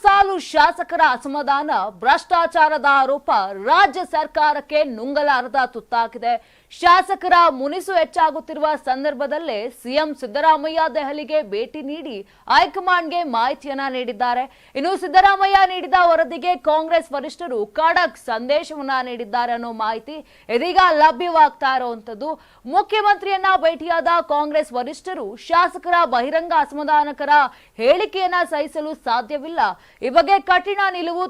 ಸಾಲು ಶಾಸಕರ ಅಸಮಾಧಾನ, ಭ್ರಷ್ಟಾಚಾರದ ಆರೋಪ ರಾಜ್ಯ ಸರ್ಕಾರಕ್ಕೆ ನುಂಗಲಾರದ ತುತ್ತಾಗಿದೆ. ಶಾಸಕರ ಮುನಿಸು ಹೆಚ್ಚಾಗುತ್ತಿರುವ ಸಂದರ್ಭದಲ್ಲೇ ಸಿಎಂ ಸಿದ್ದರಾಮಯ್ಯ ದೆಹಲಿಗೆ ಭೇಟಿ ನೀಡಿ ಹೈಕಮಾಂಡ್ಗೆ ಮಾಹಿತಿಯನ್ನ ನೀಡಿದ್ದಾರೆ. ಇನ್ನು ಸಿದ್ದರಾಮಯ್ಯ ನೀಡಿದ ವರದಿಗೆ ಕಾಂಗ್ರೆಸ್ ವರಿಷ್ಠರು ಖಡಕ್ ಸಂದೇಶವನ್ನ ನೀಡಿದ್ದಾರೆ ಅನ್ನೋ ಮಾಹಿತಿ ಇದೀಗ ಲಭ್ಯವಾಗ್ತಾ ಇರುವಂತದ್ದು. ಮುಖ್ಯಮಂತ್ರಿಯನ್ನ ಭೇಟಿಯಾದ ಕಾಂಗ್ರೆಸ್ ವರಿಷ್ಠರು ಶಾಸಕರ ಬಹಿರಂಗ ಅಸಮಾಧಾನಕರ ಹೇಳಿಕೆಯನ್ನ ಸಹಿಸಲು ಸಾಧ್ಯವಿಲ್ಲ, ಈ ಬಗ್ಗೆ ಕಠಿಣ ನಿಲುವು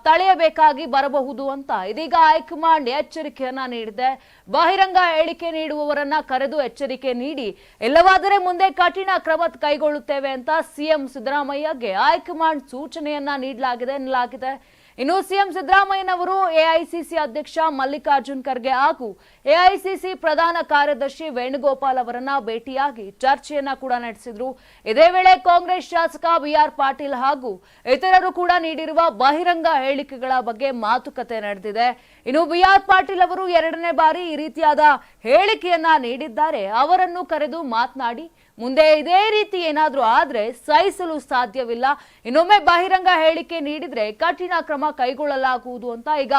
ತಳೆಯಬೇಕಾಗಿ ಬರಬಹುದು ಅಂತ ಇದೀಗ ಹೈಕಮಾಂಡ್ ಎಚ್ಚರಿಕೆಯನ್ನ ನೀಡಿದೆ. ಬಹಿರಂಗ ಹೇಳಿಕೆ ನೀಡುವವರನ್ನ ಕರೆದು ಎಚ್ಚರಿಕೆ ನೀಡಿ ಇಲ್ಲವಾದರೆ ಮುಂದೆ ಕಠಿಣ ಕ್ರಮ ಕೈಗೊಳ್ಳುತ್ತೇವೆ ಅಂತ ಸಿಎಂ ಸಿದ್ದರಾಮಯ್ಯಗೆ ಹೈಕಮಾಂಡ್ ಸೂಚನೆಯನ್ನ ನೀಡಲಾಗಿದೆ ಎನ್ನಲಾಗಿದೆ. ಇನ್ನು ಸಿಎಂ ಸಿದ್ದರಾಮಯ್ಯನವರು ಎಐಸಿಸಿ ಅಧ್ಯಕ್ಷ ಮಲ್ಲಿಕಾರ್ಜುನ್ ಖರ್ಗೆ ಹಾಗೂ ಎಐಸಿಸಿ ಪ್ರಧಾನ ಕಾರ್ಯದರ್ಶಿ ವೇಣುಗೋಪಾಲ್ ಅವರನ್ನ ಭೇಟಿಯಾಗಿ ಚರ್ಚೆಯನ್ನ ಕೂಡ ನಡೆಸಿದ್ರು. ಇದೇ ವೇಳೆ ಕಾಂಗ್ರೆಸ್ ಶಾಸಕ ಬಿಆರ್ ಪಾಟೀಲ್ ಹಾಗೂ ಇತರರು ಕೂಡ ನೀಡಿರುವ ಬಹಿರಂಗ ಹೇಳಿಕೆಗಳ ಬಗ್ಗೆ ಮಾತುಕತೆ ನಡೆದಿದೆ. ಇನ್ನು ಬಿಆರ್ ಪಾಟೀಲ್ ಅವರು ಎರಡನೇ ಬಾರಿ ಈ ರೀತಿಯಾದ ಹೇಳಿಕೆಯನ್ನ ನೀಡಿದ್ದಾರೆ. ಅವರನ್ನು ಕರೆದು ಮಾತನಾಡಿ ಮುಂದೆ ಇದೇ ರೀತಿ ಏನಾದ್ರೂ ಆದ್ರೆ ಸಹಿಸಲು ಸಾಧ್ಯವಿಲ್ಲ, ಇನ್ನೊಮ್ಮೆ ಬಹಿರಂಗ ಹೇಳಿಕೆ ನೀಡಿದ್ರೆ ಕಠಿಣ ಕ್ರಮ ಕೈಗೊಳ್ಳಲಾಗುವುದು ಅಂತ ಈಗ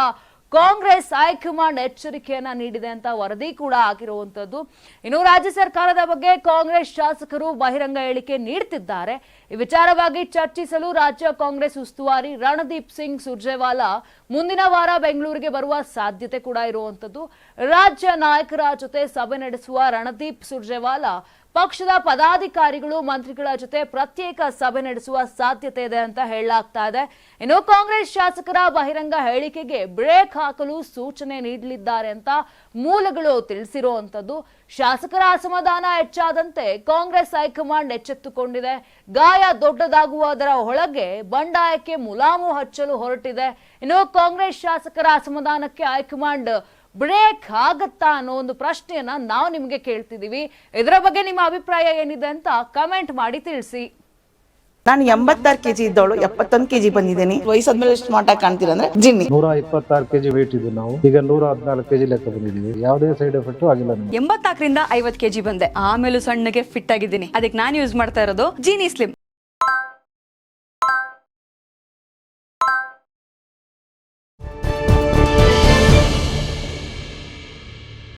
ಕಾಂಗ್ರೆಸ್ ಹೈಕಮಾಂಡ್ ಎಚ್ಚರಿಕೆಯನ್ನ ನೀಡಿದೆ ಅಂತ ವರದಿ ಕೂಡ ಆಗಿರುವಂತದ್ದು. ಇನ್ನು ರಾಜ್ಯ ಸರ್ಕಾರದ ಬಗ್ಗೆ ಕಾಂಗ್ರೆಸ್ ಶಾಸಕರು ಬಹಿರಂಗ ಹೇಳಿಕೆ ನೀಡುತ್ತಿದ್ದಾರೆ. ಈ ವಿಚಾರವಾಗಿ ಚರ್ಚಿಸಲು ರಾಜ್ಯ ಕಾಂಗ್ರೆಸ್ ಉಸ್ತುವಾರಿ ರಣದೀಪ್ ಸಿಂಗ್ ಸುರ್ಜೇವಾಲಾ ಮುಂದಿನ ವಾರ ಬೆಂಗಳೂರಿಗೆ ಬರುವ ಸಾಧ್ಯತೆ ಕೂಡ ಇರುವಂತದ್ದು. ರಾಜ್ಯ ನಾಯಕರ ಜೊತೆ ಸಭೆ ನಡೆಸುವ ರಣದೀಪ್ ಸುರ್ಜೇವಾಲಾ ಪಕ್ಷದ ಪದಾಧಿಕಾರಿಗಳು ಮಂತ್ರಿಗಳ ಜೊತೆ ಪ್ರತ್ಯೇಕ ಸಭೆ ನಡೆಸುವ ಸಾಧ್ಯತೆ ಇದೆ ಅಂತ ಹೇಳಲಾಗ್ತಾ ಇದೆ. ಇನ್ನು ಕಾಂಗ್ರೆಸ್ ಶಾಸಕರ ಬಹಿರಂಗ ಹೇಳಿಕೆಗೆ ಬ್ರೇಕ್ ಹಾಕಲು ಸೂಚನೆ ನೀಡಲಿದ್ದಾರೆ ಅಂತ ಮೂಲಗಳು ತಿಳಿಸಿರುವಂತದ್ದು. ಶಾಸಕರ ಅಸಮಾಧಾನ ಹೆಚ್ಚಾದಂತೆ ಕಾಂಗ್ರೆಸ್ ಹೈಕಮಾಂಡ್ ಎಚ್ಚೆತ್ತುಕೊಂಡಿದೆ. ಗಾಯ ದೊಡ್ಡದಾಗುವುದರ ಒಳಗೆ ಬಂಡಾಯಕ್ಕೆ ಮುಲಾಮು ಹಚ್ಚಲು ಹೊರಟಿದೆ. ಇನ್ನು ಕಾಂಗ್ರೆಸ್ ಶಾಸಕರ ಅಸಮಾಧಾನಕ್ಕೆ ಹೈಕಮಾಂಡ್ ಬ್ರೇಕ್ ಆಗತ್ತಾ ಅನ್ನೋ ಒಂದು ಪ್ರಶ್ನೆಯನ್ನ ನಾವು ನಿಮಗೆ ಕೇಳ್ತಿದೀವಿ. ಇದರ ಬಗ್ಗೆ ನಿಮ್ಮ ಅಭಿಪ್ರಾಯ ಏನಿದೆ ಅಂತ ಕಮೆಂಟ್ ಮಾಡಿ ತಿಳಿಸಿ. ನಾನು 86 ಕೆಜಿ ಇದ್ದವಳು 71 ಕೆಜಿ ಬಂದಿದ್ದೀನಿ. ವಯಸ್ಸಾದ್ಮೇಲೆ ಸ್ಮಾರ್ಟ್ ಆಗಿ ಕಾಣ್ತೀರಾ ಅಂದ್ರೆ ಜಿನ್ನಿ. 126 ಕೆಜಿ ವೇಟ್ ಇದ್ದು ನಾವು ಈಗ 114 ಕೆಜಿ ಲೆಕ್ಕ ಬಂದಿದ್ದೀವಿ. ಯಾವುದೇ ಸೈಡ್ ಎಫೆಕ್ಟ್ ಆಗಿಲ್ಲ. 84 ರಿಂದ 50 ಕೆಜಿ ಬಂದೆ. ಆಮೇಲೆ ಸಣ್ಣಗೆ ಫಿಟ್ ಆಗಿದ್ದೀನಿ. ಅದಕ್ಕೆ ನಾನು ಯೂಸ್ ಮಾಡ್ತಾ ಇರೋದು ಜೀನಿ ಸ್ಲಿಮ್.